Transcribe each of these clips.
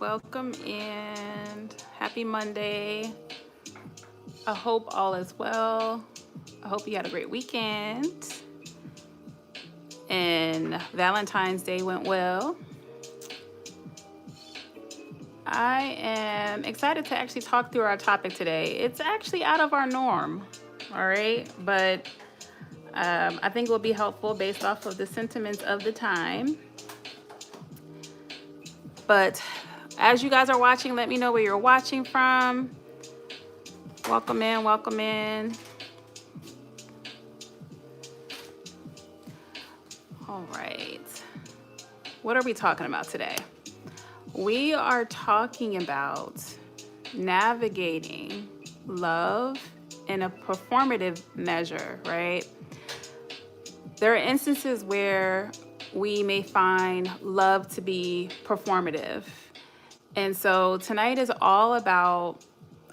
Welcome and happy Monday. I hope all is well. I hope you had a great weekend and Valentine's Day went well. I am excited to actually talk through our topic today. It's actually out of our norm, all right? But I think it will be helpful based off of the sentiments of the time. But as you guys are watching, let me know where you're watching from. Welcome in, welcome in. All right. What are we talking about today? We are talking about navigating love in a performative measure, right? There are instances where we may find love to be performative. And so tonight is all about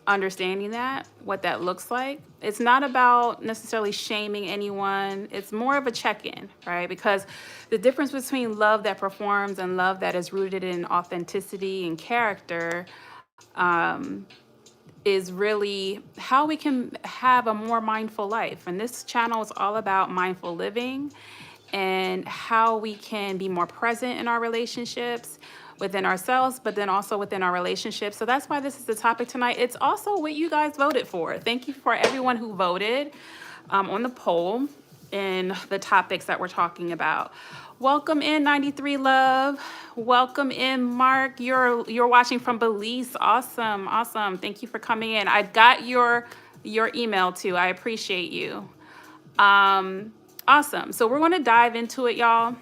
understanding that, what that looks like. It's not about necessarily shaming anyone. It's more of a check-in, right? Because the difference between love that performs and love that is rooted in authenticity and character is really how we can have a more mindful life. And this channel is all about mindful living and how we can be more present in our relationships, within ourselves, but then also within our relationships. So that's why this is the topic tonight. It's also what you guys voted for. Thank you for everyone who voted on the poll in the topics that we're talking about. Welcome in 93 Love. Welcome in Mark. You're watching from Belize. Awesome. Thank you for coming in. I got your email too. I appreciate you. Awesome. So we're going to dive into it, y'all.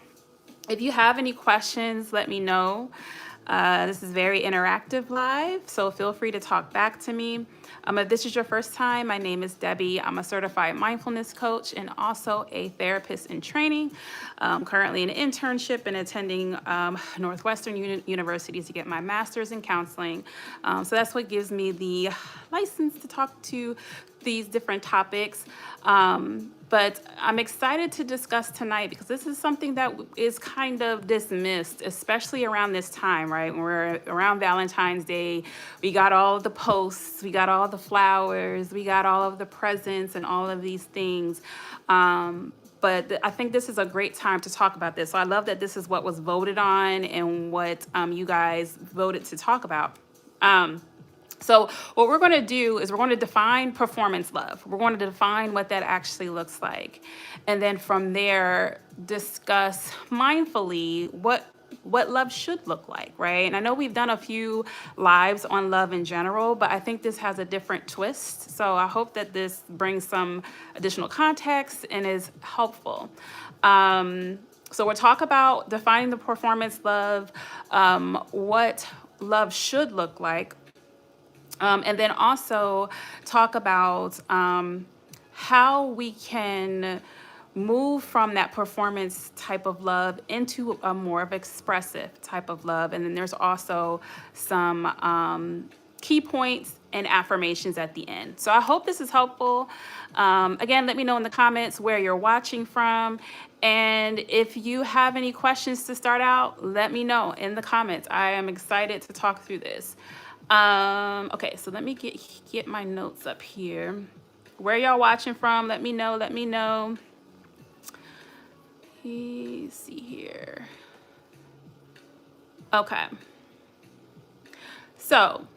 If you have any questions, let me know. This is very interactive live, so feel free to talk back to me. If this is your first time, my name is Debbie. I'm a certified mindfulness coach and also a therapist in training. Currently in an internship and attending Northwestern University to get my master's in counseling. So that's what gives me the license to talk to these different topics. But I'm excited to discuss tonight because this is something that is kind of dismissed, especially around this time, right? When we're around Valentine's Day, we got all of the posts, we got all the flowers, we got all of the presents and all of these things. But I think this is a great time to talk about this. So I love that this is what was voted on and what you guys voted to talk about. So what we're going to do is we're going to define performance love. We're going to define what that actually looks like. And then from there, discuss mindfully what love should look like, right? And I know we've done a few lives on love in general, but I think this has a different twist. So I hope that this brings some additional context and is helpful. So we'll talk about defining the performance love, what love should look like, and then also talk about how we can move from that performance type of love into a more of expressive type of love. And then there's also some key points and affirmations at the end. So I hope this is helpful. Again, let me know in the comments where you're watching from. And if you have any questions to start out, let me know in the comments. I am excited to talk through this. Okay, so let me get my notes up here. Where y'all watching from? Let me know. Let's see here. Okay. So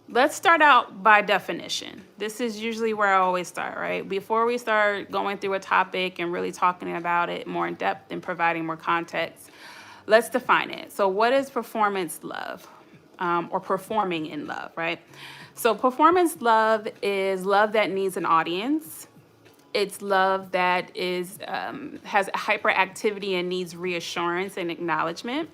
let's start out by definition. This is usually where I always start, right? Before we start going through a topic and really talking about it more in depth and providing more context, let's define it. So what is performance love? Or performing in love, right? So performance love is love that needs an audience. It's love that is has hyperactivity and needs reassurance and acknowledgement.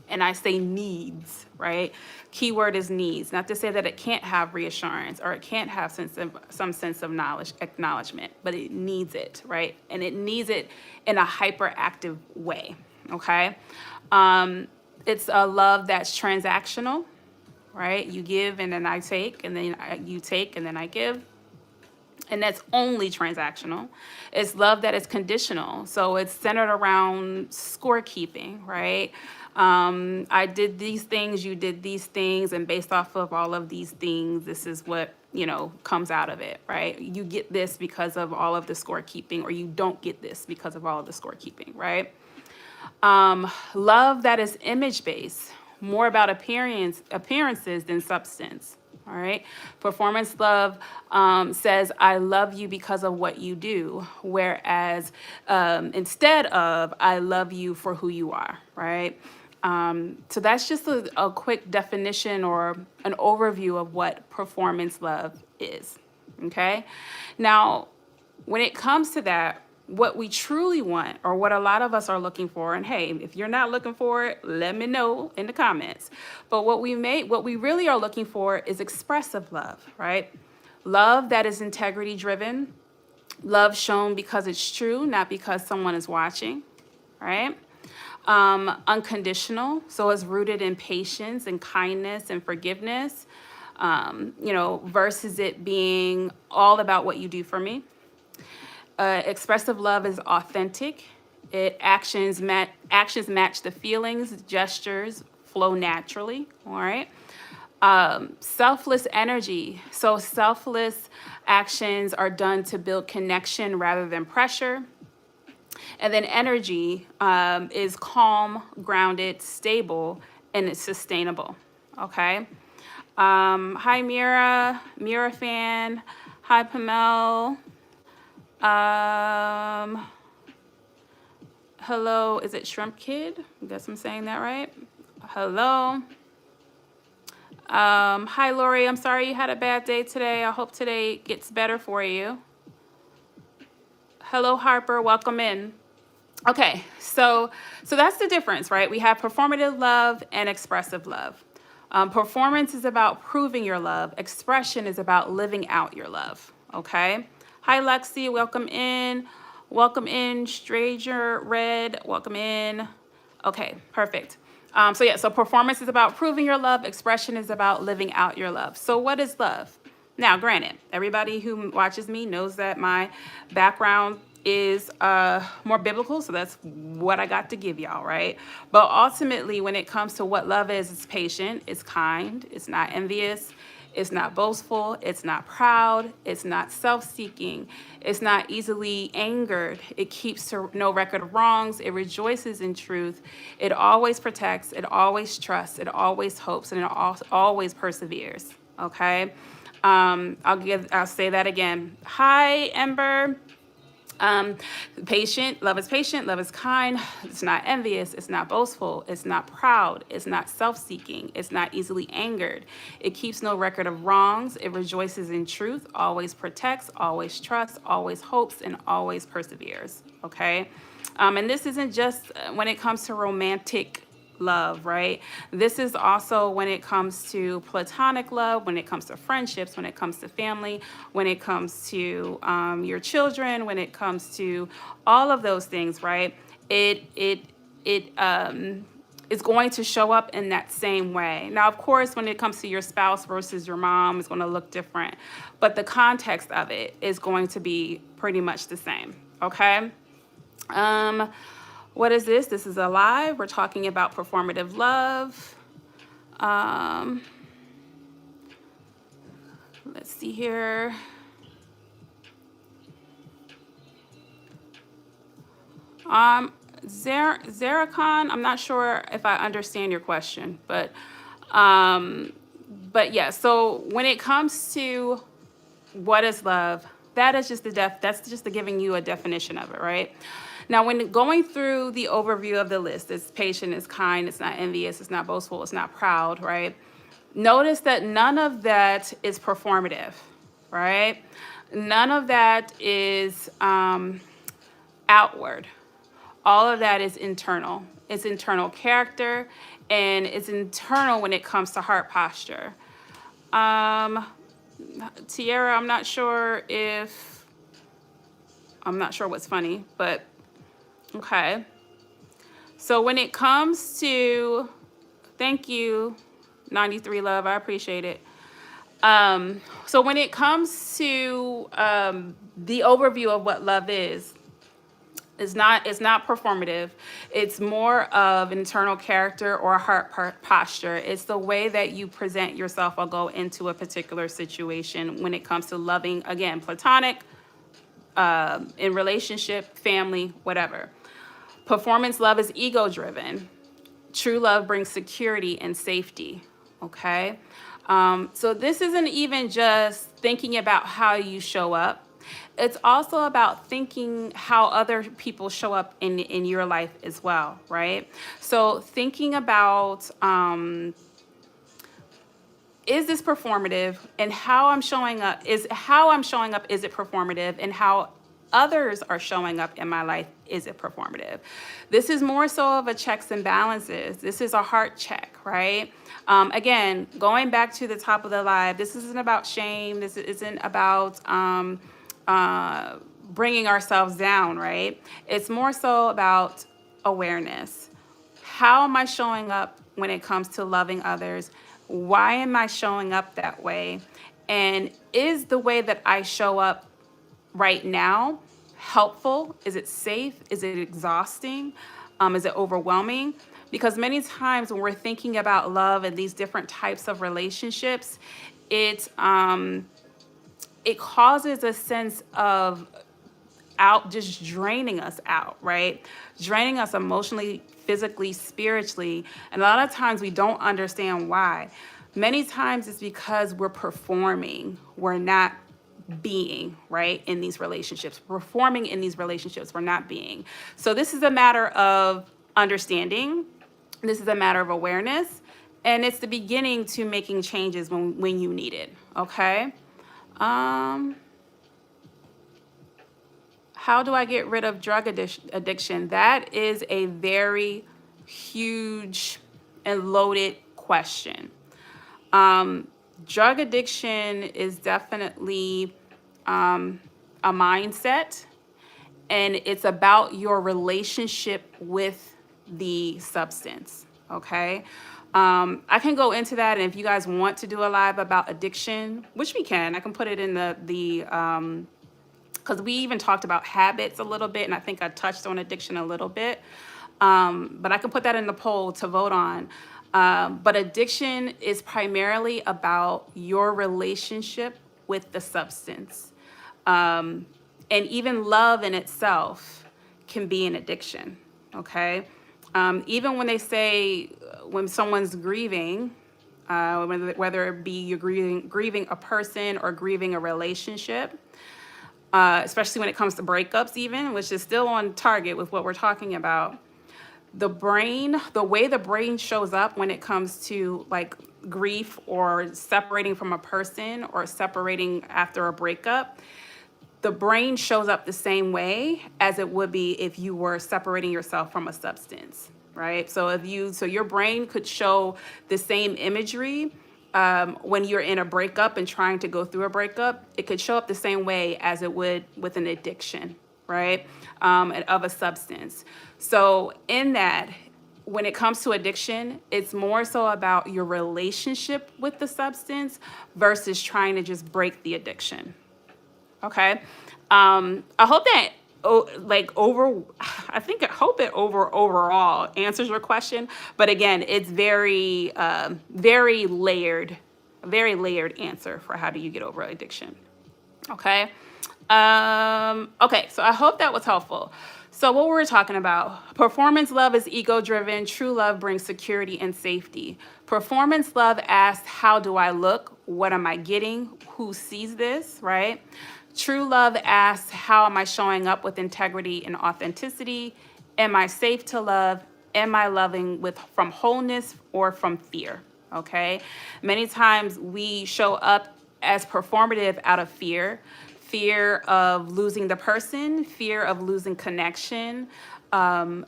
And I say needs, right? Keyword is needs. Not to say that it can't have reassurance or it can't have some sense of knowledge, acknowledgement, but it needs it, right? And it needs it in a hyperactive way, okay? It's a love that's transactional, right? You give and then I take, and then you take and then I give. And that's only transactional. It's love that is conditional. So it's centered around scorekeeping, right? I did these things, you did these things, and based off of all of these things, this is what, comes out of it, right? You get this because of all of the scorekeeping, or you don't get this because of all of the scorekeeping, right? Love that is image-based, more about appearances than substance. All right. Performance love says, I love you because of what you do. Whereas instead of, I love you for who you are. Right. So that's just a quick definition or an overview of what performance love is. Okay. Now, when it comes to that, what we truly want, or what a lot of us are looking for, and hey, if you're not looking for it, let me know in the comments. But what we really are looking for is expressive love, right? Love that is integrity driven, love shown because it's true, not because someone is watching, right? Unconditional, so it's rooted in patience and kindness and forgiveness, versus it being all about what you do for me. Expressive love is authentic. Actions match the feelings, gestures flow naturally. All right. Selfless energy. So selfless actions are done to build connection rather than pressure. And then energy is calm, grounded, stable, and it's sustainable. Okay. Hi, Mira fan. Hi, Pamel. Hello, is it Shrimp Kid? I guess I'm saying that right. Hello. Hi, Lori. I'm sorry you had a bad day today. I hope today gets better for you. Hello, Harper. Welcome in. Okay, so that's the difference, right? We have performative love and expressive love. Performance is about proving your love. Expression is about living out your love. Okay. Hi, Lexi. Welcome in. Welcome in, Stranger Red. Welcome in. Okay, perfect. So performance is about proving your love. Expression is about living out your love. So what is love? Now, granted, everybody who watches me knows that my background is more biblical, so that's what I got to give y'all, right? But ultimately, when it comes to what love is, it's patient, it's kind, it's not envious, it's not boastful, it's not proud, it's not self-seeking, it's not easily angered, it keeps to no record of wrongs, it rejoices in truth, it always protects, it always trusts, it always hopes, and it always perseveres, okay? I'll say that again. Hi, Ember. Patient, love is kind, it's not envious, it's not boastful, it's not proud, it's not self-seeking, it's not easily angered, it keeps no record of wrongs, it rejoices in truth, always protects, always trusts, always hopes, and always perseveres, okay? And this isn't just when it comes to romantic love, right? This is also when it comes to platonic love, when it comes to friendships, when it comes to family, when it comes to your children, when it comes to all of those things, right? It is going to show up in that same way. Now, of course, when it comes to your spouse versus your mom, it's going to look different, but the context of it is going to be pretty much the same, okay? What is this? This is Alive. We're talking about performative love. Let's see here. Zaracon, I'm not sure if I understand your question, but yeah. So when it comes to what is love, that's just the giving you a definition of it, right? Now, when going through the overview of the list, it's patient, it's kind, it's not envious, it's not boastful, it's not proud, right? Notice that none of that is performative, right? None of that is outward. All of that is internal. It's internal character, and it's internal when it comes to heart posture. Tiara, I'm not sure what's funny, but okay. So when it comes to, thank you, 93 Love, I appreciate it. So when it comes to the overview of what love is, It's not performative. It's more of internal character or heart posture. It's the way that you present yourself or go into a particular situation when it comes to loving, again, platonic, in relationship, family, whatever. Performance love is ego driven. True love brings security and safety. Okay. So this isn't even just thinking about how you show up. It's also about thinking how other people show up in your life as well, right? So thinking about, is this performative, and how I'm showing up, is it performative, and how others are showing up in my life, is it performative? This is more so of a checks and balances. This is a heart check, right? Again, going back to the top of the live, this isn't about shame. This isn't about bringing ourselves down, right? It's more so about awareness. How am I showing up when it comes to loving others? Why am I showing up that way? And is the way that I show up right now helpful? Is it safe? Is it exhausting? Is it overwhelming? Because many times when we're thinking about love and these different types of relationships, it causes a sense of just draining us out, right? Draining us emotionally, physically, spiritually. And a lot of times we don't understand why. Many times it's because we're performing. We're not being, right, in these relationships. Performing in these relationships, we're not being. So this is a matter of understanding. This is a matter of awareness. And it's the beginning to making changes when you need it, okay? How do I get rid of drug addiction? That is a very huge and loaded question. Drug addiction is definitely a mindset, and it's about your relationship with the substance, okay? I can go into that, and if you guys want to do a live about addiction, which we can, I can put it in the because we even talked about habits a little bit, and I think I touched on addiction a little bit. But I can put that in the poll to vote on. But addiction is primarily about your relationship with the substance. And even love in itself can be an addiction, okay? Even when they say, when someone's grieving, whether it be you're grieving a person or grieving a relationship, especially when it comes to breakups even, which is still on target with what we're talking about. The way the brain shows up when it comes to like grief or separating from a person or separating after a breakup, the brain shows up the same way as it would be if you were separating yourself from a substance, right? So your brain could show the same imagery when you're in a breakup and trying to go through a breakup. It could show up the same way as it would with an addiction, right? Of a substance. So in that, when it comes to addiction, it's more so about your relationship with the substance versus trying to just break the addiction. Okay. I hope that I hope it overall answers your question. But again, it's very layered answer for how do you get over addiction. Okay. Okay, so I hope that was helpful. So what were we talking about? Performance love is ego-driven. True love brings security and safety. Performance love asks, how do I look? What am I getting? Who sees this, right? True love asks, how am I showing up with integrity and authenticity? Am I safe to love? Am I loving from wholeness or from fear? Okay. Many times we show up as performative out of fear of losing the person, fear of losing connection,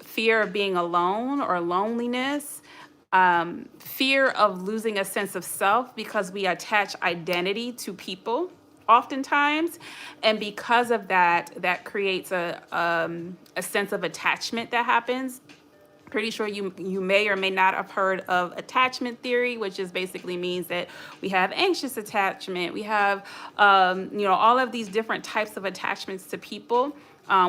fear of being alone or loneliness, fear of losing a sense of self because we attach identity to people oftentimes. And because of that, that creates a sense of attachment that happens. Pretty sure you may or may not have heard of attachment theory, which is basically means that we have anxious attachment. We have, all of these different types of attachments to people.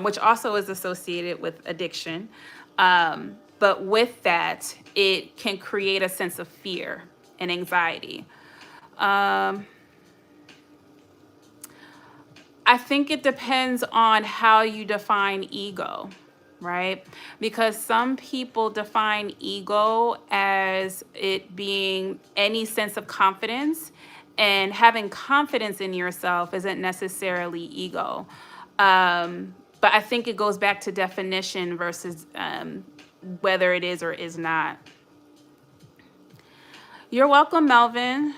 which also is associated with addiction. But with that, it can create a sense of fear and anxiety. Um, I think it depends on how you define ego, right? Because some people define ego as it being any sense of confidence, and having confidence in yourself isn't necessarily ego. But I think it goes back to definition versus whether it is or is not. You're welcome, Melvin.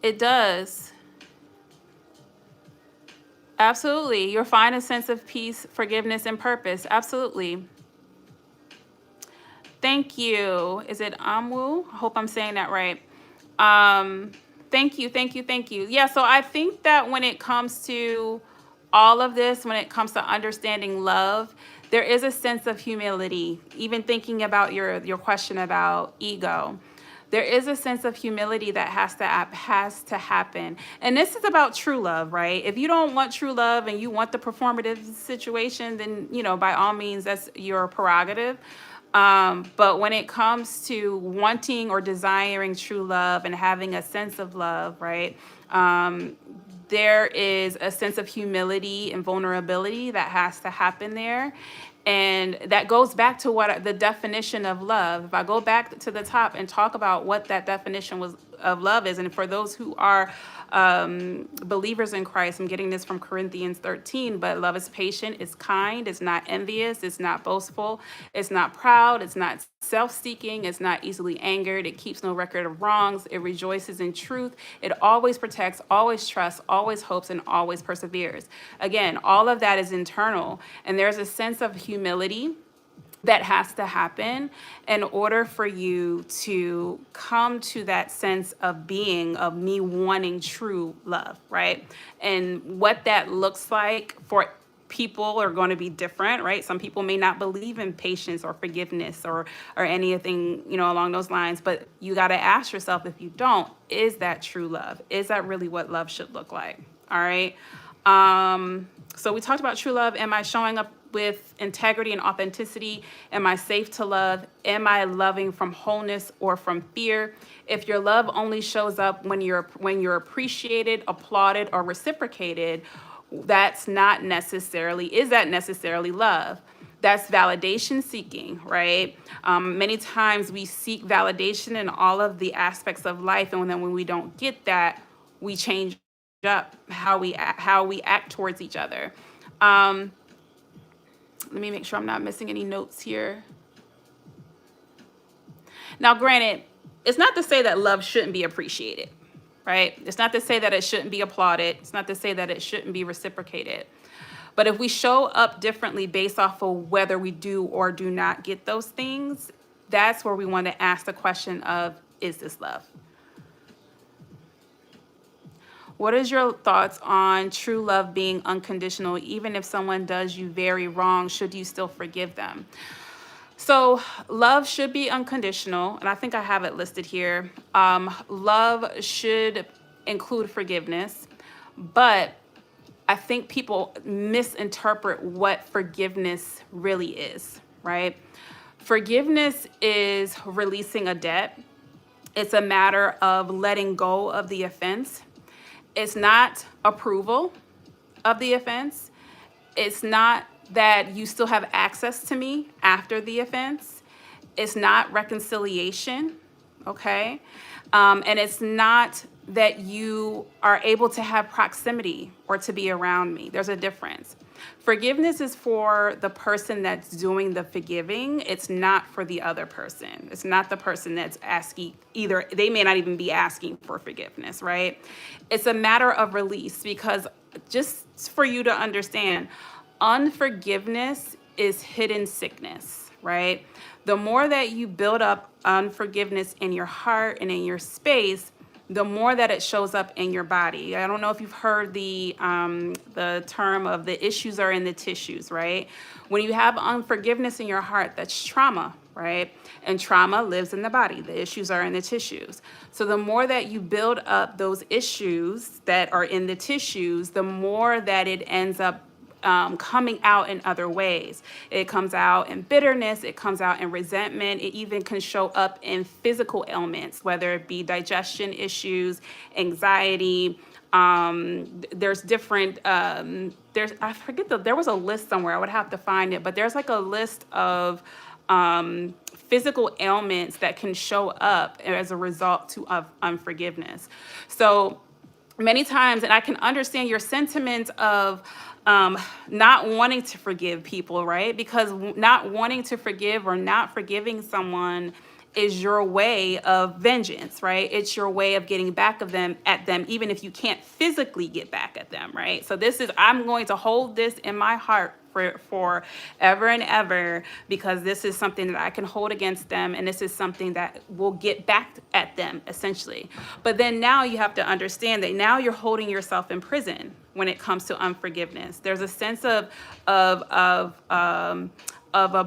It does. Absolutely. You'll find a sense of peace, forgiveness, and purpose. Absolutely. Thank you. Is it Amwu? I hope I'm saying that right. Um, Thank you, thank you, thank you. Yeah, so I think that when it comes to all of this, when it comes to understanding love, there is a sense of humility. Even thinking about your question about ego, there is a sense of humility that has to happen. And this is about true love, right? If you don't want true love and you want the performative situation, then by all means, that's your prerogative. But when it comes to wanting or desiring true love and having a sense of love, right? There is a sense of humility and vulnerability that has to happen there. And that goes back to what the definition of love. If I go back to the top and talk about what that definition was of love is, and for those who are believers in Christ, I'm getting this from Corinthians 13, but love is patient, it's kind, it's not envious, it's not boastful, it's not proud, it's not self-seeking, it's not easily angered, it keeps no record of wrongs, it rejoices in truth, it always protects, always trusts, always hopes, and always perseveres. Again, all of that is internal, and there's a sense of humility that has to happen in order for you to come to that sense of being, of me wanting true love, right? And what that looks like for people are going to be different, right? Some people may not believe in patience or forgiveness or anything, along those lines, but you got to ask yourself, if you don't, is that true love? Is that really what love should look like? All right. So we talked about true love. Am I showing up with integrity and authenticity? Am I safe to love? Am I loving from wholeness or from fear? If your love only shows up when you're appreciated, applauded, or reciprocated, is that necessarily love? That's validation seeking, right? Many times we seek validation in all of the aspects of life, and then when we don't get that, we change up how we act towards each other. Let me make sure I'm not missing any notes here. Now, granted, it's not to say that love shouldn't be appreciated, right? It's not to say that it shouldn't be applauded. It's not to say that it shouldn't be reciprocated. But if we show up differently based off of whether we do or do not get those things, that's where we want to ask the question of, is this love? What is your thoughts on true love being unconditional? Even if someone does you very wrong, should you still forgive them? So love should be unconditional, and I think I have it listed here. Love should include forgiveness, but I think people misinterpret what forgiveness really is, right? Forgiveness is releasing a debt. It's a matter of letting go of the offense. It's not approval of the offense. It's not that you still have access to me after the offense. It's not reconciliation, okay? And it's not that you are able to have proximity or to be around me. There's a difference. Forgiveness is for the person that's doing the forgiving. It's not for the other person. It's not the person that's asking either. They may not even be asking for forgiveness, right? It's a matter of release, because just for you to understand, unforgiveness is hidden sickness, right? The more that you build up unforgiveness in your heart and in your space, the more that it shows up in your body. I don't know if you've heard the term of the issues are in the tissues, right? When you have unforgiveness in your heart, that's trauma. right? And trauma lives in the body. The issues are in the tissues. So the more that you build up those issues that are in the tissues, the more that it ends up coming out in other ways. It comes out in bitterness, it comes out in resentment, it even can show up in physical ailments, whether it be digestion issues, anxiety. There's different, I forget there was a list somewhere, I would have to find it, but there's like a list of physical ailments that can show up as a result of unforgiveness. So many times, and I can understand your sentiment of not wanting to forgive people, right? Because not wanting to forgive or not forgiving someone is your way of vengeance, right? It's your way of getting back at them, even if you can't physically get back at them, right? So I'm going to hold this in my heart for ever and ever, because this is something that I can hold against them, and this is something that will get back at them, essentially. But then now you have to understand that now you're holding yourself in prison when it comes to unforgiveness. There's a sense of a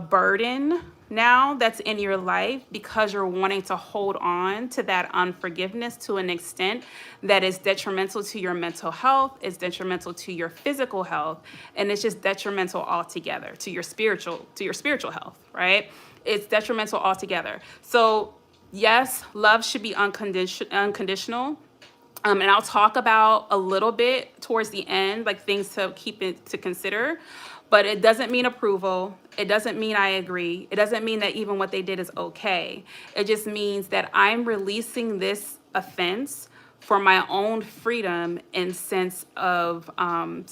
burden now that's in your life because you're wanting to hold on to that unforgiveness to an extent that is detrimental to your mental health, is detrimental to your physical health, and it's just detrimental altogether to your spiritual health, right? It's detrimental altogether. So yes, love should be unconditional. And I'll talk about a little bit towards the end, like things to keep it to consider. But it doesn't mean approval. It doesn't mean I agree. It doesn't mean that even what they did is okay. It just means that I'm releasing this offense for my own freedom and sense of my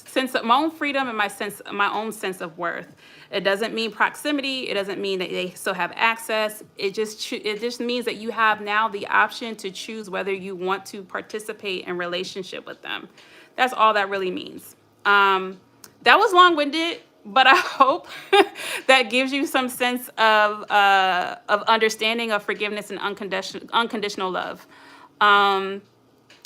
own freedom and my own sense of worth. It doesn't mean proximity. It doesn't mean that they still have access. It just means that you have now the option to choose whether you want to participate in relationship with them. That's all that really means. That was long-winded, but I hope that gives you some sense of understanding of forgiveness and unconditional love.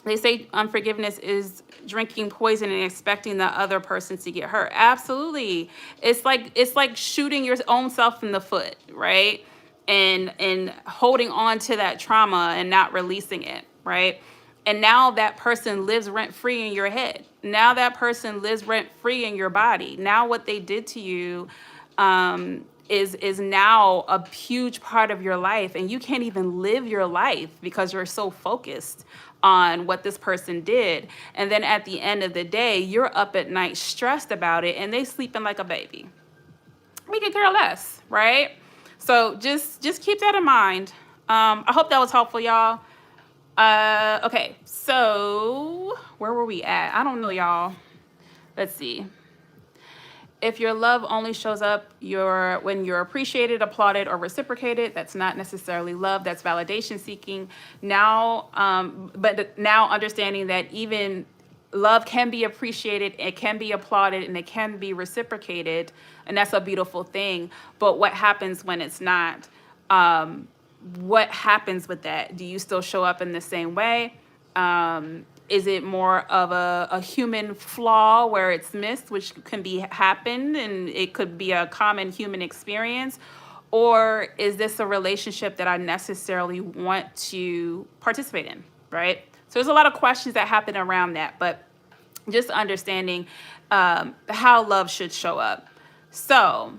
They say unforgiveness is drinking poison and expecting the other person to get hurt. Absolutely. It's like shooting your own self in the foot, right? And holding on to that trauma and not releasing it, right? And now that person lives rent-free in your head. Now that person lives rent-free in your body. Now what they did to you is now a huge part of your life, and you can't even live your life because you're so focused on what this person did. And then at the end of the day, you're up at night stressed about it, and they sleeping like a baby. We could care less, right? So just keep that in mind. I hope that was helpful, y'all. Okay, so where were we at? I don't know, y'all. Let's see. If your love only shows up when you're appreciated, applauded, or reciprocated, that's not necessarily love. That's validation seeking. Now, but now understanding that even love can be appreciated, it can be applauded, and it can be reciprocated, and that's a beautiful thing. But what happens when it's not? What happens with that? Do you still show up in the same way? Is it more of a human flaw where it's missed, which can happen, and it could be a common human experience? Or is this a relationship that I necessarily want to participate in, right? So there's a lot of questions that happen around that, but just understanding how love should show up. So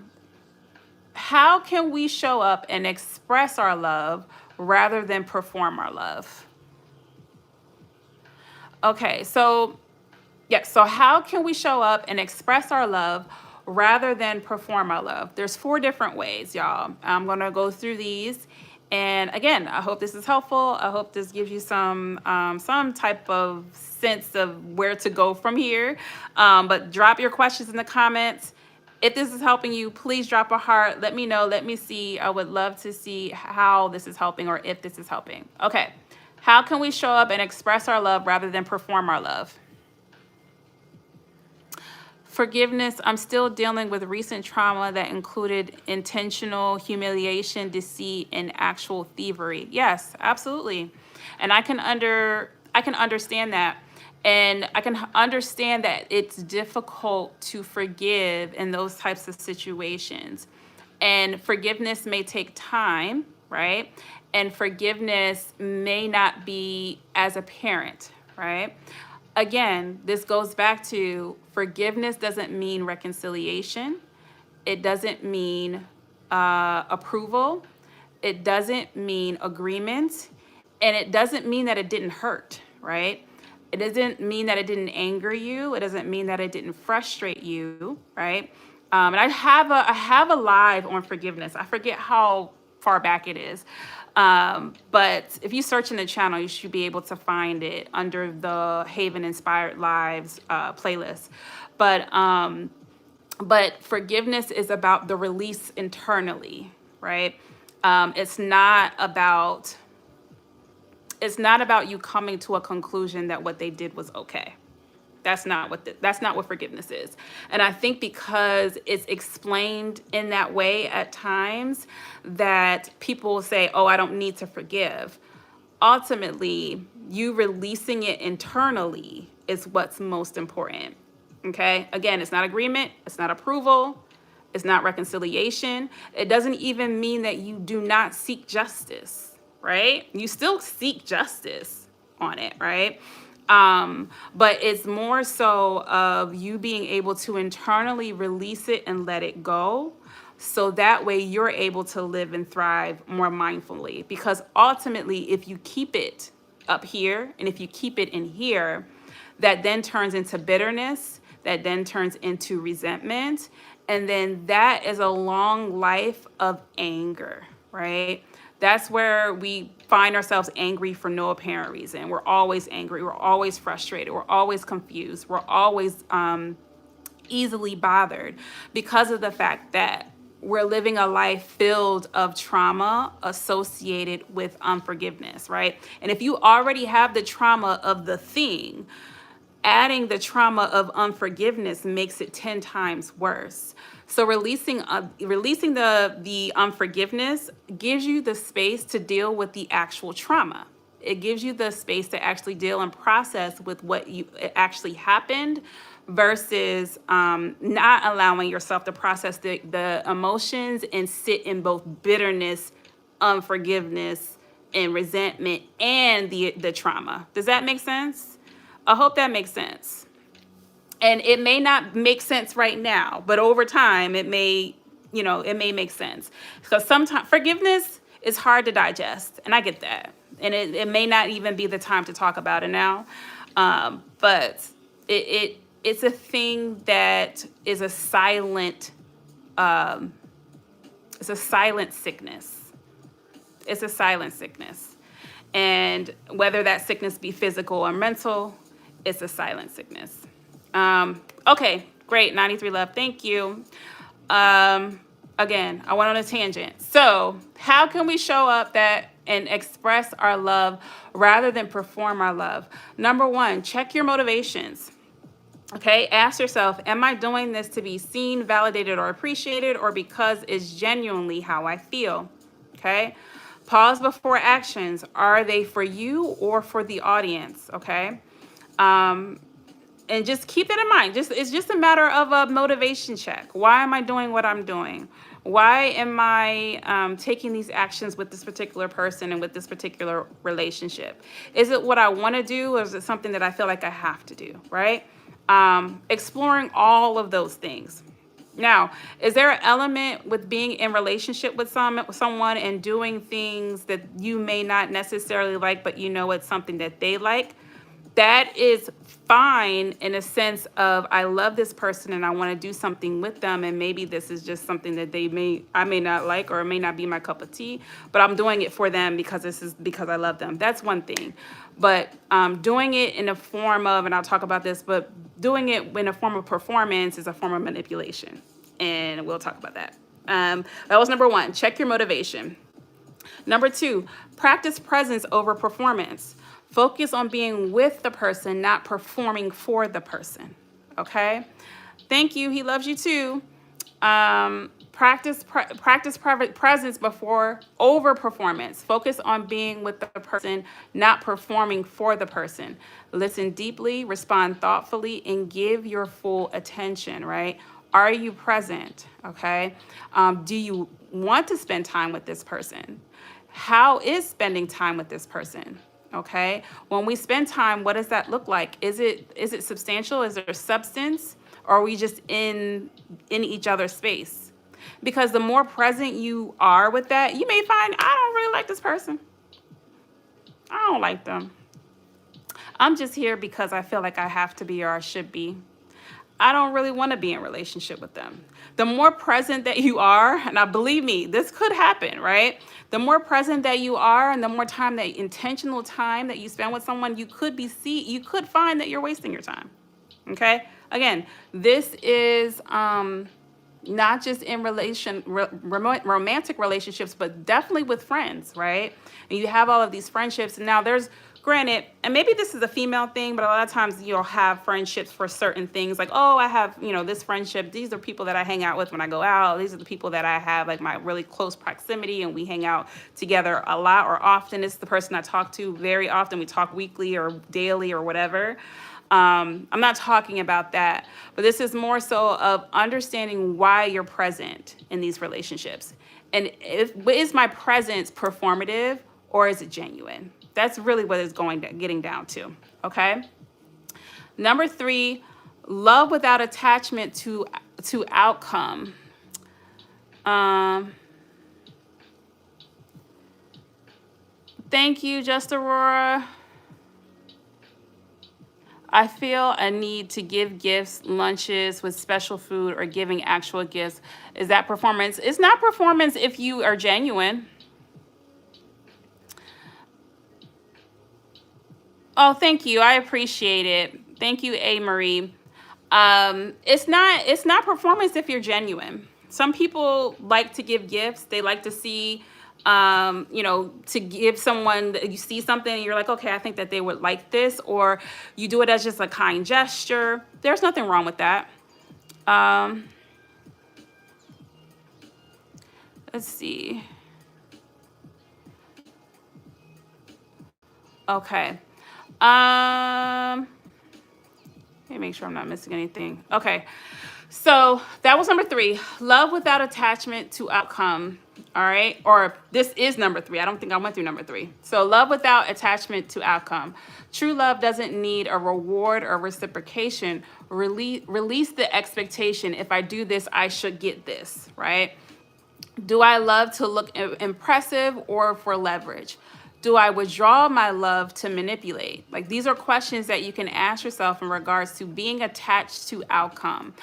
how can we show up and express our love rather than perform our love? Okay, so how can we show up and express our love rather than perform our love? There's 4 different ways, y'all. I'm gonna go through these, and again, I hope this is helpful. I hope this gives you some type of sense of where to go from here. But drop your questions in the comments. If this is helping you, please drop a heart. Let me know. Let me see. I would love to see how this is helping, or if this is helping. Okay. How can we show up and express our love rather than perform our love? Forgiveness. I'm still dealing with recent trauma that included intentional humiliation, deceit, and actual thievery. Yes, absolutely. And I can understand that. And I can understand that it's difficult to forgive in those types of situations. And forgiveness may take time, right? And forgiveness may not be as apparent, right? Again, this goes back to forgiveness doesn't mean reconciliation. It doesn't mean approval. It doesn't mean agreement. And it doesn't mean that it didn't hurt, right? It doesn't mean that it didn't anger you. It doesn't mean that it didn't frustrate you, right? And I have a live on forgiveness. I forget how far back it is. But if you search in the channel, you should be able to find it under the Haven Inspired Lives playlist. But forgiveness is about the release internally, right? It's not about you coming to a conclusion that what they did was okay. That's not what forgiveness is. And I think because it's explained in that way at times, that people say, "Oh, I don't need to forgive." Ultimately, you releasing it internally is what's most important. Okay? Again, it's not agreement, it's not approval, it's not reconciliation. It doesn't even mean that you do not seek justice, right? You still seek justice on it, right? But it's more so of you being able to internally release it and let it go. So that way you're able to live and thrive more mindfully. Because ultimately, if you keep it up here and if you keep it in here, that then turns into bitterness, that then turns into resentment. And then that is a long life of anger, right? That's where we find ourselves angry for no apparent reason. We're always angry. We're always frustrated. We're always confused. We're always easily bothered because of the fact that we're living a life filled of trauma associated with unforgiveness, right? And if you already have the trauma of the thing, adding the trauma of unforgiveness makes it 10 times worse. So releasing the unforgiveness gives you the space to deal with the actual trauma. It gives you the space to actually deal and process with what actually happened versus not allowing yourself to process the emotions and sit in both bitterness, unforgiveness, and resentment and the trauma. Does that make sense? I hope that makes sense. And it may not make sense right now, but over time it may make sense. Because sometimes forgiveness is hard to digest, and I get that. And it may not even be the time to talk about it now. But it's a thing that is a silent sickness. It's a silent sickness. And whether that sickness be physical or mental, it's a silent sickness. Okay, great. 93 love. Thank you. Again, I went on a tangent. So how can we show up that and express our love rather than perform our love? Number one, check your motivations. Okay, ask yourself, am I doing this to be seen, validated, or appreciated, or because it's genuinely how I feel? Okay, pause before actions. Are they for you or for the audience? Okay. And just keep that in mind. It's just a matter of a motivation check. Why am I doing what I'm doing? Why am I taking these actions with this particular person and with this particular relationship? Is it what I want to do, or is it something that I feel like I have to do, right? Exploring all of those things. Now, is there an element with being in relationship with someone and doing things that you may not necessarily like, but you know it's something that they like? That is fine in a sense of I love this person and I want to do something with them, and maybe this is just something that I may not like, or it may not be my cup of tea, but I'm doing it for them because I love them. That's one thing. But doing it in a form of, and I'll talk about this, but doing it in a form of performance is a form of manipulation, and we'll talk about that. That was number one. Check your motivation. Number two, practice presence over performance. Focus on being with the person, not performing for the person. Okay? Thank you. He loves you too. Practice presence before over performance. Focus on being with the person, not performing for the person. Listen deeply, respond thoughtfully, and give your full attention, right? Are you present? Okay. Do you want to spend time with this person? How is spending time with this person? Okay. When we spend time, what does that look like? Is it substantial? Is there substance? Or are we just in each other's space? Because the more present you are with that, you may find, I don't really like this person. I don't like them. I'm just here because I feel like I have to be or I should be. I don't really want to be in relationship with them. The more present that you are, and I believe me, this could happen, right? The more present that you are and the more time, that intentional time that you spend with someone, you could find that you're wasting your time. Okay? Again, this is not just in romantic relationships, but definitely with friends, right? And you have all of these friendships. And now there's, granted, and maybe this is a female thing, but a lot of times you'll have friendships for certain things. Like, oh, I have, this friendship. These are people that I hang out with when I go out. These are the people that I have like my really close proximity, and we hang out together a lot or often. It's the person I talk to very often. We talk weekly or daily or whatever. I'm not talking about that, but this is more so of understanding why you're present in these relationships. And is my presence performative or is it genuine? That's really what it's getting down to. Okay. Number 3, love without attachment to outcome. Thank you, Just Aurora. I feel a need to give gifts, lunches with special food, or giving actual gifts. Is that performance? It's not performance if you are genuine. Oh, thank you. I appreciate it. Thank you, A. Marie. It's not performance if you're genuine. Some people like to give gifts. They like to see, to give someone, you see something and you're like, okay, I think that they would like this, or you do it as just a kind gesture. There's nothing wrong with that. Let's see. Okay. Let me make sure I'm not missing anything. Okay. So that was number 3, love without attachment to outcome. All right. Or this is number 3. I don't think I went through number 3. So love without attachment to outcome. True love doesn't need a reward or reciprocation. Release the expectation. If I do this, I should get this, right? Do I love to look impressive or for leverage? Do I withdraw my love to manipulate? Like, these are questions that you can ask yourself in regards to being attached to outcome.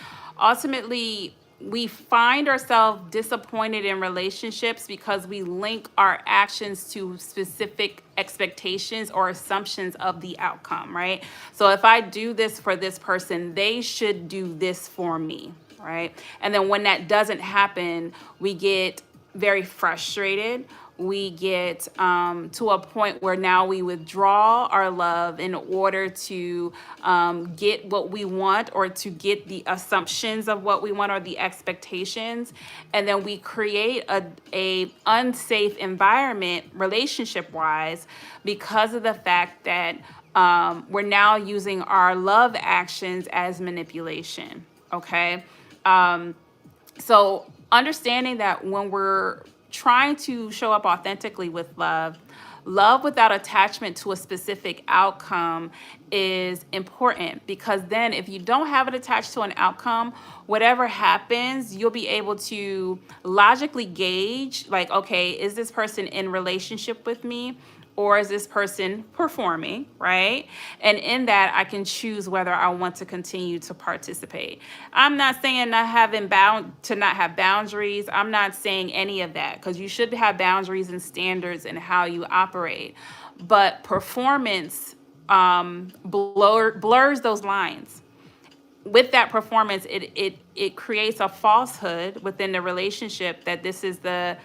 Ultimately, we find ourselves disappointed in relationships because we link our actions to specific expectations or assumptions of the outcome, right? So if I do this for this person, they should do this for me, right? And then when that doesn't happen, we get very frustrated. We get to a point where now we withdraw our love in order to get what we want, or to get the assumptions of what we want or the expectations. And then we create a unsafe environment relationship-wise because of the fact that we're now using our love actions as manipulation, okay? So understanding that when we're trying to show up authentically with love without attachment to a specific outcome is important, because then if you don't have it attached to an outcome, whatever happens, you'll be able to logically gauge, like, okay, is this person in relationship with me? Or is this person performing, right? And in that, I can choose whether I want to continue to participate. I'm not saying not have boundaries. I'm not saying any of that, because you should have boundaries and standards in how you operate. But performance blurs those lines. With that performance, it creates a falsehood within the relationship that this is the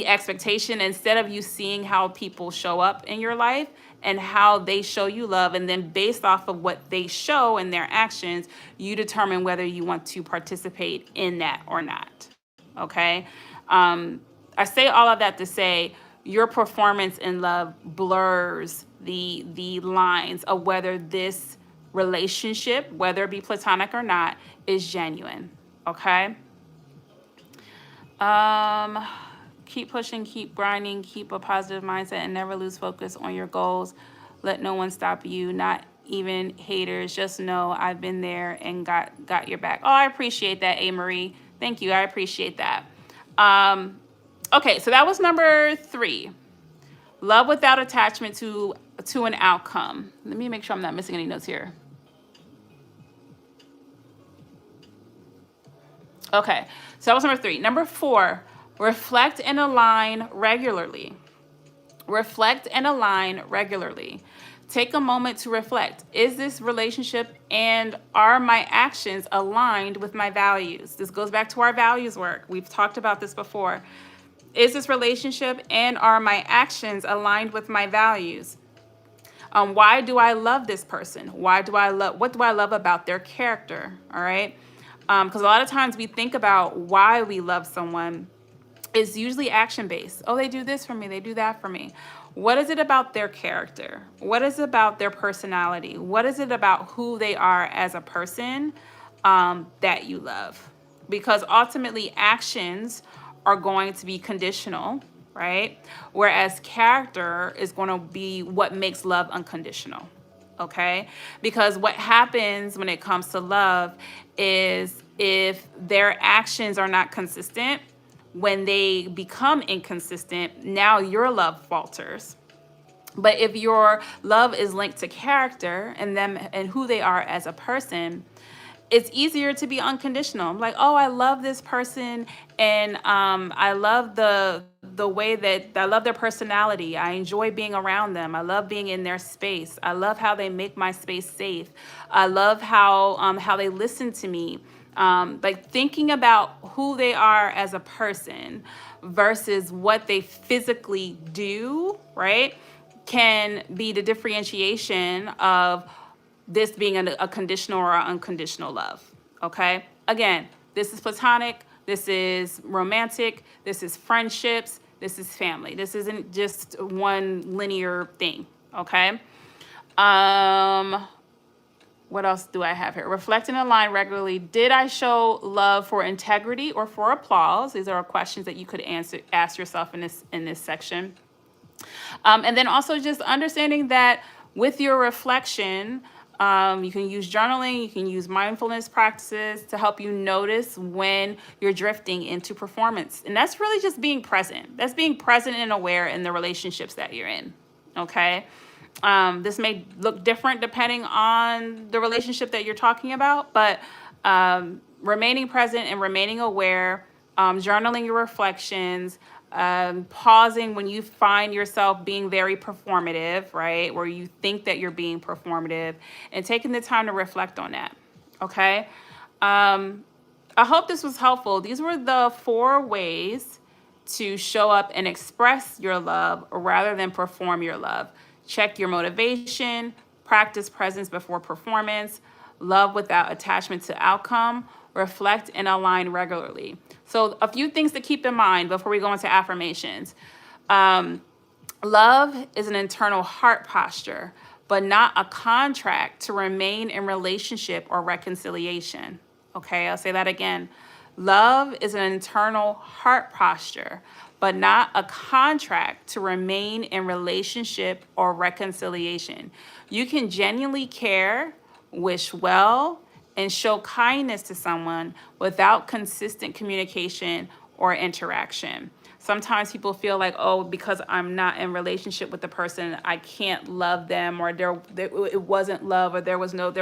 expectation, instead of you seeing how people show up in your life and how they show you love, and then based off of what they show in their actions, you determine whether you want to participate in that or not. Okay? I say all of that to say your performance in love blurs the lines of whether this relationship, whether it be platonic or not, is genuine. Okay. Keep pushing, keep grinding, keep a positive mindset, and never lose focus on your goals. Let no one stop you, not even haters. Just know I've been there and got your back. Oh, I appreciate that, A. Marie. Thank you. I appreciate that. Okay, so that was number 3. Love without attachment to an outcome. Let me make sure I'm not missing any notes here. Okay, so that was number 3. Number 4, reflect and align regularly. Reflect and align regularly. Take a moment to reflect. Is this relationship and are my actions aligned with my values? This goes back to our values work. We've talked about this before. Is this relationship and are my actions aligned with my values? Why do I love this person? What do I love about their character? All right. Because a lot of times we think about why we love someone is usually action based. Oh, they do this for me. They do that for me. What is it about their character? What is it about their personality? What is it about who they are as a person that you love? Because ultimately actions are going to be conditional, right? Whereas character is going to be what makes love unconditional. Okay? Because what happens when it comes to love is if their actions are not consistent, when they become inconsistent, now your love falters. But if your love is linked to character and them and who they are as a person, it's easier to be unconditional. I'm like, oh, I love this person, and I love the way that I love their personality. I enjoy being around them. I love being in their space. I love how they make my space safe. I love how they listen to me. Like thinking about who they are as a person versus what they physically do, right, can be the differentiation of this being a conditional or unconditional love. Okay. Again, this is platonic. This is romantic. This is friendships. This is family. This isn't just one linear thing. Okay. What else do I have here? Reflect and align regularly. Did I show love for integrity or for applause? These are questions that you could ask yourself in this section. And then also just understanding that with your reflection, you can use journaling, you can use mindfulness practices to help you notice when you're drifting into performance. And that's really just being present. That's being present and aware in the relationships that you're in. Okay. This may look different depending on the relationship that you're talking about, but remaining present and remaining aware, journaling your reflections, pausing when you find yourself being very performative, right? Where you think that you're being performative, and taking the time to reflect on that. Okay. I hope this was helpful. These were the 4 ways to show up and express your love rather than perform your love. Check your motivation, practice presence before performance, love without attachment to outcome, reflect and align regularly. So a few things to keep in mind before we go into affirmations. Love is an internal heart posture, but not a contract to remain in relationship or reconciliation. Okay, I'll say that again. Love is an internal heart posture, but not a contract to remain in relationship or reconciliation. You can genuinely care, wish well, and show kindness to someone without consistent communication or interaction. Sometimes people feel like, oh, because I'm not in relationship with the person, I can't love them, or it wasn't love, or there was nothing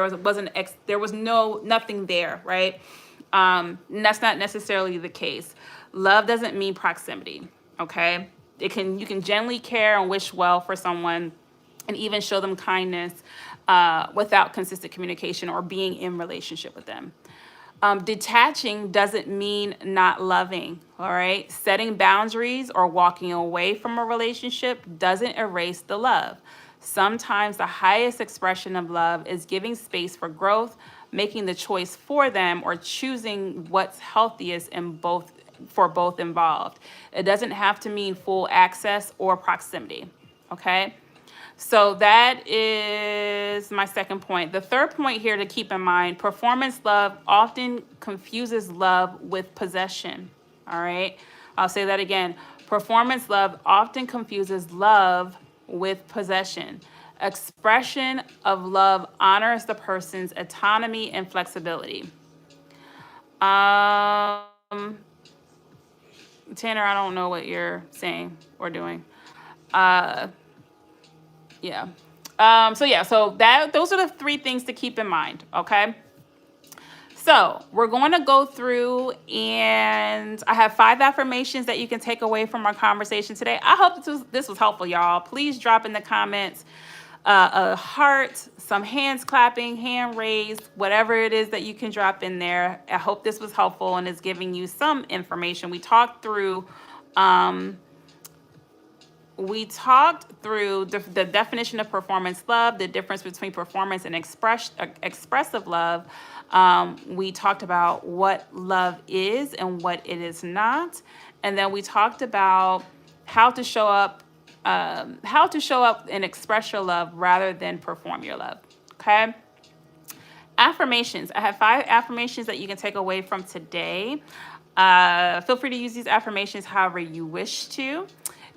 there, right? And that's not necessarily the case. Love doesn't mean proximity, okay? You can genuinely care and wish well for someone and even show them kindness without consistent communication or being in relationship with them. Detaching doesn't mean not loving, all right? Setting boundaries or walking away from a relationship doesn't erase the love. Sometimes the highest expression of love is giving space for growth, making the choice for them, or choosing what's healthiest for both involved. It doesn't have to mean full access or proximity, okay? So that is my second point. The third point here to keep in mind, performance love often confuses love with possession. All right. I'll say that again. Performance love often confuses love with possession. Expression of love honors the person's autonomy and flexibility. Tanner, I don't know what you're saying or doing. Yeah. So those are the three things to keep in mind. Okay. So we're going to go through, and I have 5 affirmations that you can take away from our conversation today. I hope this was helpful, y'all. Please drop in the comments a heart, some hands clapping, hand raised, whatever it is that you can drop in there. I hope this was helpful and is giving you some information. We talked through the definition of performance love, the difference between performance and expressive love. We talked about what love is and what it is not. And then we talked about how to show up and express your love rather than perform your love. Okay. Affirmations. I have 5 affirmations that you can take away from today. Feel free to use these affirmations however you wish to.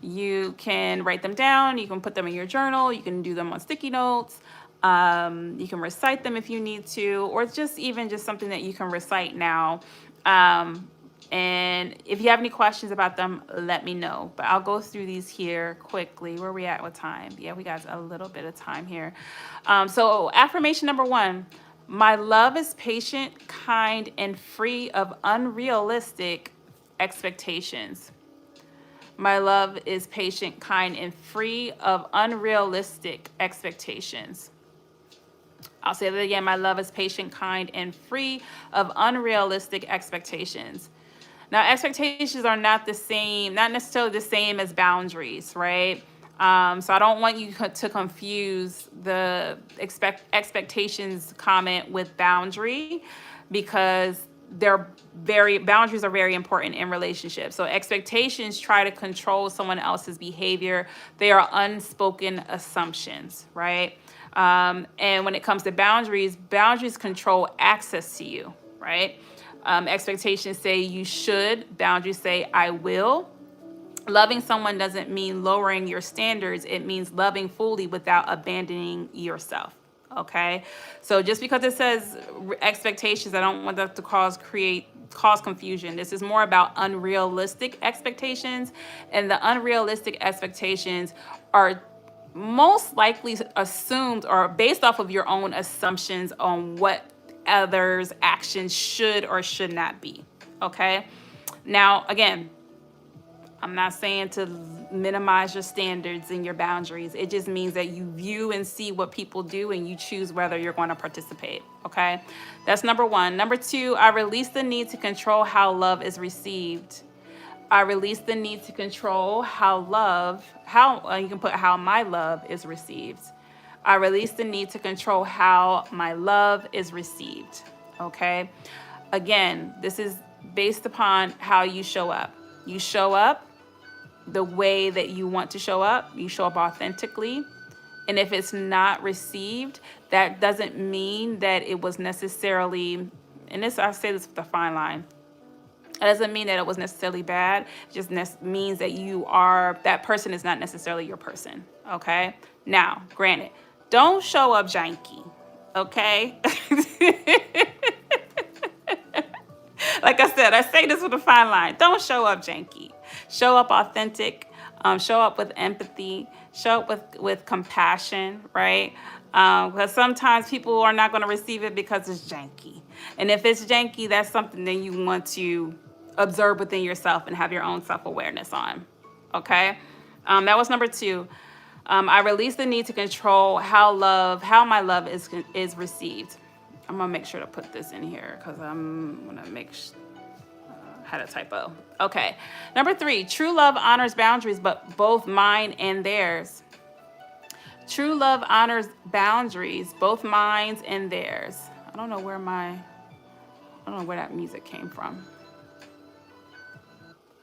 You can write them down. You can put them in your journal. You can do them on sticky notes. You can recite them if you need to, or just something that you can recite now. And if you have any questions about them, let me know. But I'll go through these here quickly. Where are we at with time? Yeah, we got a little bit of time here. So affirmation number 1, my love is patient, kind, and free of unrealistic expectations. My love is patient, kind, and free of unrealistic expectations. I'll say that again. My love is patient, kind, and free of unrealistic expectations. Now, expectations are not necessarily the same as boundaries, right? So I don't want you to confuse the expectations comment with boundary, because boundaries are very important in relationships. So expectations try to control someone else's behavior. They are unspoken assumptions, right? And when it comes to boundaries control access to you, right? Expectations say you should. Boundaries say I will. Loving someone doesn't mean lowering your standards. It means loving fully without abandoning yourself. Okay, so just because it says expectations, I don't want that to cause confusion. This is more about unrealistic expectations, and the unrealistic expectations are most likely assumed or based off of your own assumptions on what others' actions should or should not be. Okay, now again, I'm not saying to minimize your standards and your boundaries. It just means that you view and see what people do and you choose whether you're going to participate. Okay? That's number 1. Number 2, I release the need to control how love is received. I release the need to control how you can put how my love is received. I release the need to control how my love is received. Okay? Again, this is based upon how you show up. You show up the way that you want to show up. You show up authentically. And if it's not received, that doesn't mean that it was necessarily, and I say this with a fine line, it doesn't mean that it was necessarily bad. It just means that that person is not necessarily your person. Okay? Now, granted, don't show up janky. Okay? Like I said, I say this with a fine line. Don't show up janky. Show up authentic. Show up with empathy. Show up with compassion, right? Because sometimes people are not going to receive it because it's janky. And if it's janky, that's something that you want to observe within yourself and have your own self-awareness on. Okay? That was number 2. I release the need to control how my love is received. I'm going to make sure to put this in here because I'm going to make sure. Had a typo. Okay. Number 3, true love honors boundaries, but both mine and theirs. True love honors boundaries, both mine and theirs. I don't know where that music came from.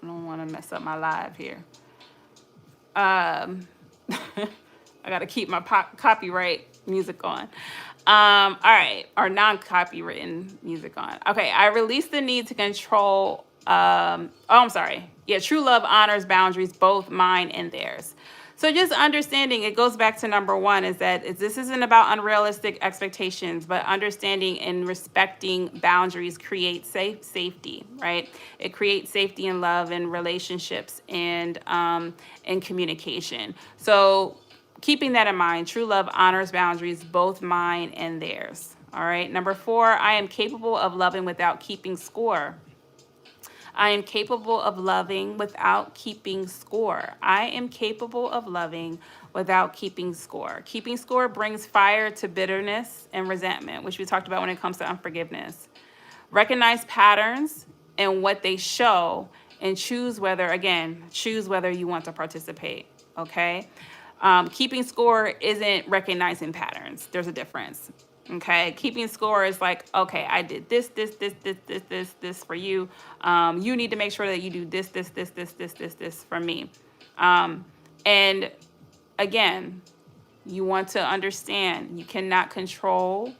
I don't want to mess up my live here. I got to keep my copyright music on. All right, or non-copywritten music on. Okay, I release the need to control. I'm sorry. Yeah, true love honors boundaries, both mine and theirs. So just understanding, it goes back to number one, is that this isn't about unrealistic expectations, but understanding and respecting boundaries creates safety, right? It creates safety and love in relationships and in communication. So keeping that in mind, true love honors boundaries, both mine and theirs. All right. Number four, I am capable of loving without keeping score. I am capable of loving without keeping score. I am capable of loving without keeping score. Keeping score brings fire to bitterness and resentment, which we talked about when it comes to unforgiveness. Recognize patterns and what they show and choose whether you want to participate, okay? Keeping score isn't recognizing patterns. There's a difference. Okay, keeping score is like, okay, I did this for you. You need to make sure that you do this for me. And again, you want to understand you cannot control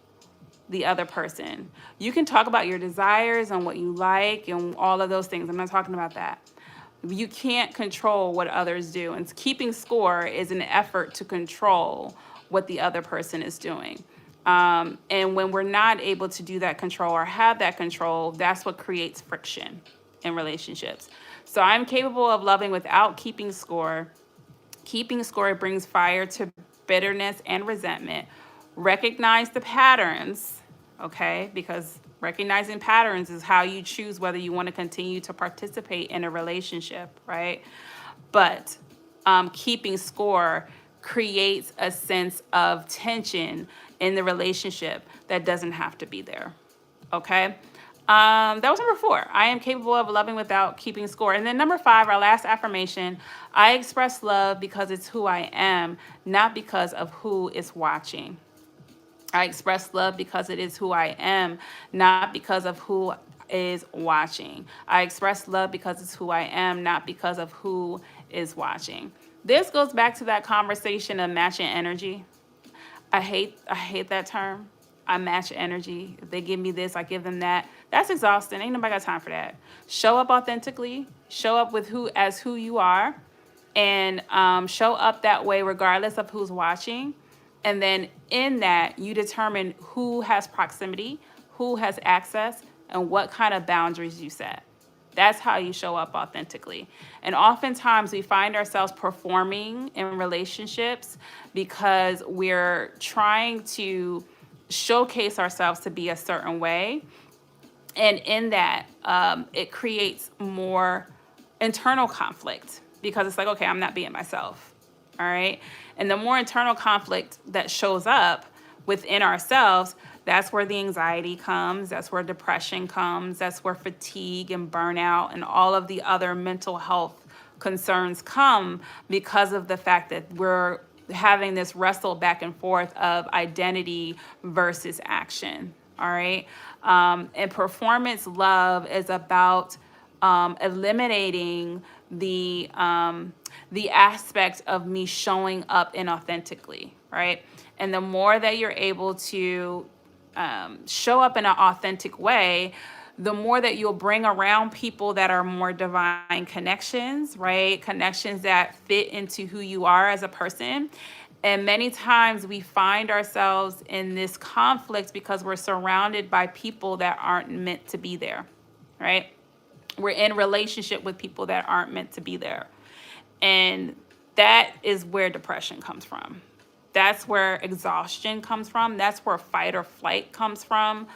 the other person. You can talk about your desires and what you like and all of those things. I'm not talking about that. You can't control what others do. And keeping score is an effort to control what the other person is doing. And when we're not able to do that control or have that control, that's what creates friction in relationships. So I'm capable of loving without keeping score. Keeping score brings fire to bitterness and resentment. Recognize the patterns, okay? Because recognizing patterns is how you choose whether you want to continue to participate in a relationship, right? But keeping score creates a sense of tension in the relationship that doesn't have to be there, okay? That was number four. I am capable of loving without keeping score. And then number five, our last affirmation, I express love because it's who I am, not because of who is watching. I express love because it is who I am, not because of who is watching. I express love because it's who I am, not because of who is watching. This goes back to that conversation of matching energy. I hate that term. I match energy. If they give me this, I give them that. That's exhausting. Ain't nobody got time for that. Show up authentically. Show up with who you are, and show up that way regardless of who's watching. And then in that, you determine who has proximity, who has access, and what kind of boundaries you set. That's how you show up authentically. And oftentimes we find ourselves performing in relationships because we're trying to showcase ourselves to be a certain way. And in that, it creates more internal conflict because it's like, okay, I'm not being myself. All right. And the more internal conflict that shows up within ourselves, that's where the anxiety comes. That's where depression comes. That's where fatigue and burnout and all of the other mental health concerns come because of the fact that we're having this wrestle back and forth of identity versus action. All right. And performance love is about eliminating the aspect of me showing up inauthentically, right? And the more that you're able to show up in an authentic way, the more that you'll bring around people that are more divine connections, right? Connections that fit into who you are as a person. And many times we find ourselves in this conflict because we're surrounded by people that aren't meant to be there, right? We're in relationship with people that aren't meant to be there. And that is where depression comes from. That's where exhaustion comes from. That's where fight or flight comes from.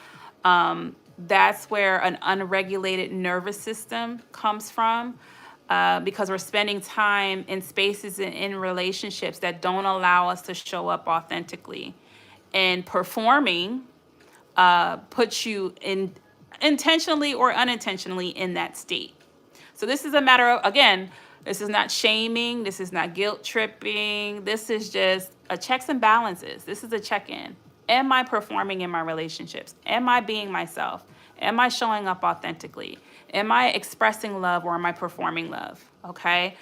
That's where an unregulated nervous system comes from. Because we're spending time in spaces and in relationships that don't allow us to show up authentically. And performing puts you in intentionally or unintentionally in that state. So this is a matter of, again, this is not shaming. This is not guilt tripping. This is just a checks and balances. This is a check-in. Am I performing in my relationships? Am I being myself? Am I showing up authentically? Am I expressing love or am I performing love? Okay.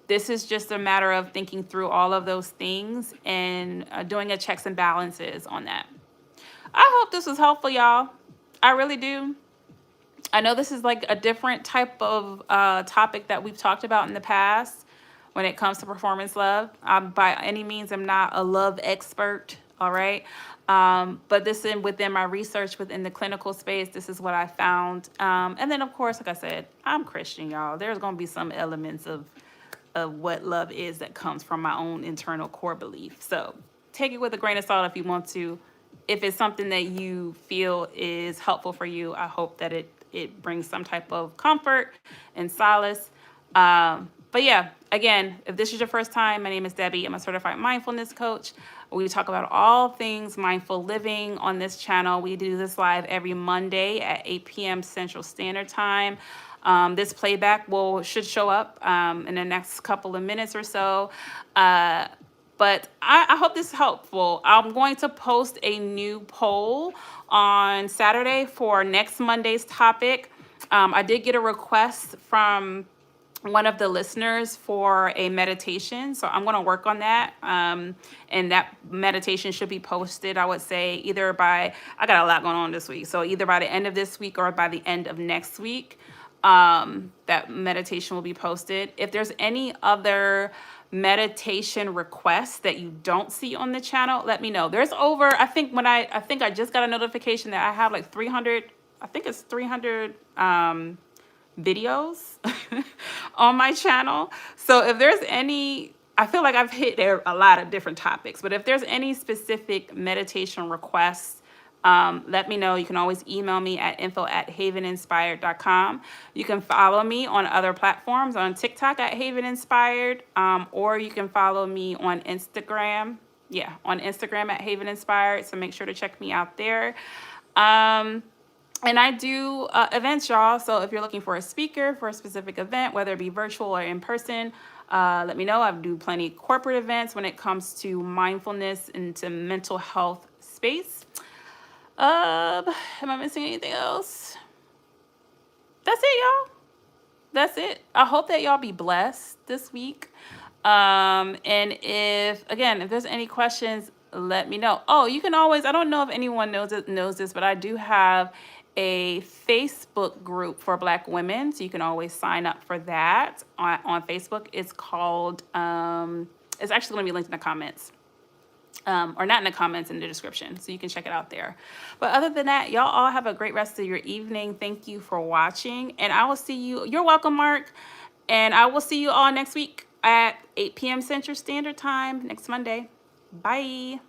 This is just a matter of thinking through all of those things and doing a checks and balances on that. I hope this was helpful, y'all. I really do. I know this is like a different type of topic that we've talked about in the past when it comes to performance love. By any means, I'm not a love expert, all right? But this is within my research within the clinical space. This is what I found. And then, of course, like I said, I'm Christian, y'all. There's going to be some elements of what love is that comes from my own internal core belief. So take it with a grain of salt if you want to. If it's something that you feel is helpful for you, I hope that it brings some type of comfort and solace. But yeah, again, if this is your first time, my name is Debbie. I'm a certified mindfulness coach. We talk about all things mindful living on this channel. We do this live every Monday at 8 p.m. Central Standard Time. This playback should show up in the next couple of minutes or so. But I hope this is helpful. I'm going to post a new poll on Saturday for next Monday's topic. I did get a request from one of the listeners for a meditation. So I'm going to work on that. And that meditation should be posted, I would say, either I got a lot going on this week. So either by the end of this week or by the end of next week, that meditation will be posted. If there's any other meditation requests that you don't see on the channel, let me know. There's over, I think I just got a notification that I have like 300, I think it's 300, videos on my channel. So if there's any, I feel like I've hit a lot of different topics, but if there's any specific meditation requests, let me know. You can always email me at info@haveninspired.com. You can follow me on other platforms, on TikTok at Haven Inspired, or you can follow me on Instagram. Yeah, on Instagram at Haven Inspired. So make sure to check me out there. And I do events, y'all. So if you're looking for a speaker for a specific event, whether it be virtual or in person, let me know. I do plenty of corporate events when it comes to mindfulness and to mental health space. Am I missing anything else? That's it, y'all. That's it. I hope that y'all be blessed this week. And if there's any questions, let me know. Oh, you can always, I don't know if anyone knows this, but I do have a Facebook group for Black women. So you can always sign up for that on Facebook. It's called, it's actually going to be linked in the comments. Or not in the comments, in the description. So you can check it out there. But other than that, y'all all have a great rest of your evening. Thank you for watching. And I will see you. You're welcome, Mark. And I will see you all next week at 8 p.m. Central Standard Time next Monday. Bye.